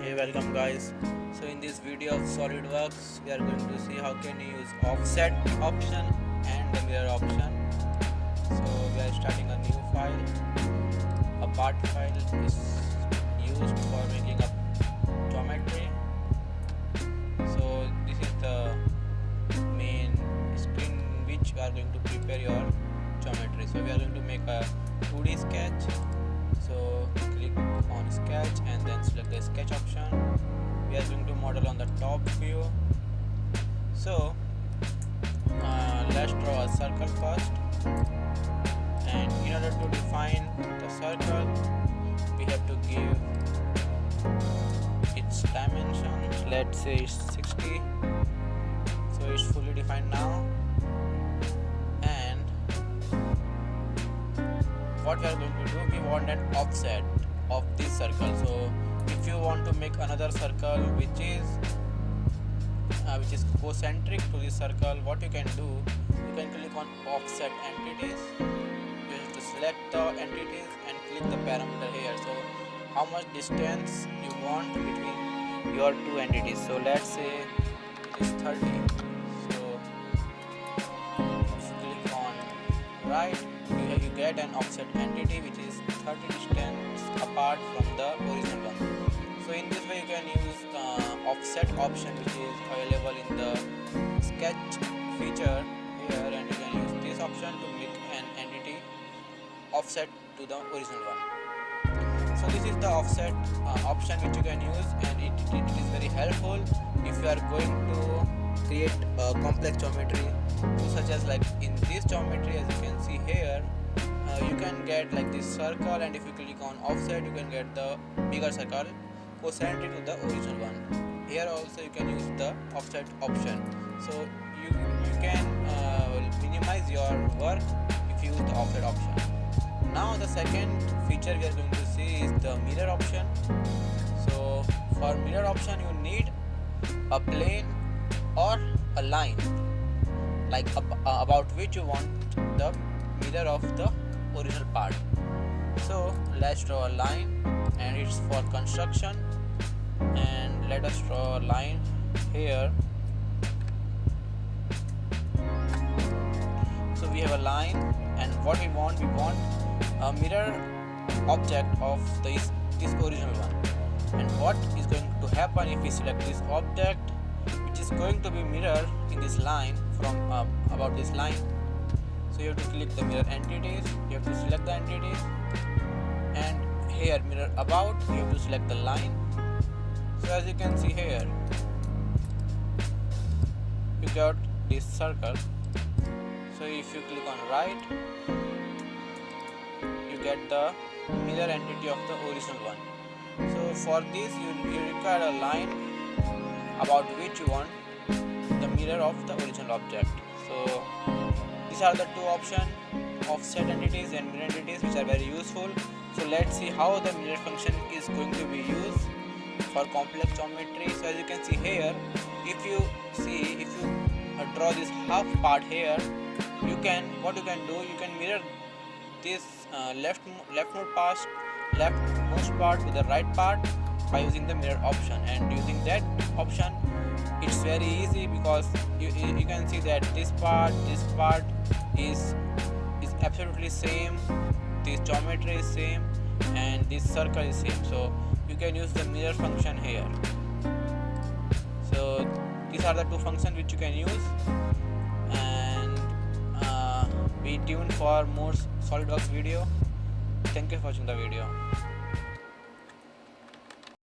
Hey, welcome guys. So in this video of Solidworks we are going to see how can you use offset option and the mirror option. So we are starting a new file. A part file is used for making a geometry. So this is the main screen in which you are going to prepare your geometry. So we are going to make a 2D sketch. So click on sketch and then select the sketch option. We are going to model on the top view. So let's draw a circle first, and in order to define the circle we have to give its dimension. Let's say it's 60, so it's fully defined now. And what we are going to do, we want an offset of this circle. So if you want to make another circle which is concentric to this circle, what you can do, you can click on offset entities. You have to select the entities and click the parameter here. So how much distance you want between your two entities. So let's say it is 30. So if you click on right, you get an offset entity which is 30 distance apart from the original one. So in this way you can use offset option which is available in the sketch feature here, and you can use this option to make an entity offset to the original one. So this is the offset option which you can use, and it is very helpful if you are going to create a complex geometry, such as like in this geometry. As you can see here, you can get like this circle, and if you click on offset you can get the bigger circle concentric to the original one. Here also you can use the offset option, so you can minimize your work if you use the offset option. Now the second feature we are going to see is the mirror option. So for mirror option you need a plane or a line like about which you want the mirror of the original part. So let's draw a line, and it's for construction, and let us draw a line here. So we have a line, and what we want a mirror object of this original one. And what is going to happen if we select this object which is going to be mirror in this line from about this line. So you have to click the mirror entities, you have to select the entities, and here mirror about, you have to select the line. So as you can see here, you got this circle. So if you click on right, you get the mirror entity of the original one. So for this you require a line about which you want the mirror of the original object. So these are the two options, offset entities and mirror entities, which are very useful. So let's see how the mirror function is going to be used for complex geometry. So as you can see here, if you draw this half part here, what you can do, you can mirror this leftmost part with the right part by using the mirror option. And using that option, it's very easy because you can see that this part is absolutely same, this geometry is same, and this circle is same. So you can use the mirror function here. So these are the two functions which you can use, and be tuned for more SolidWorks video. Thank you for watching the video.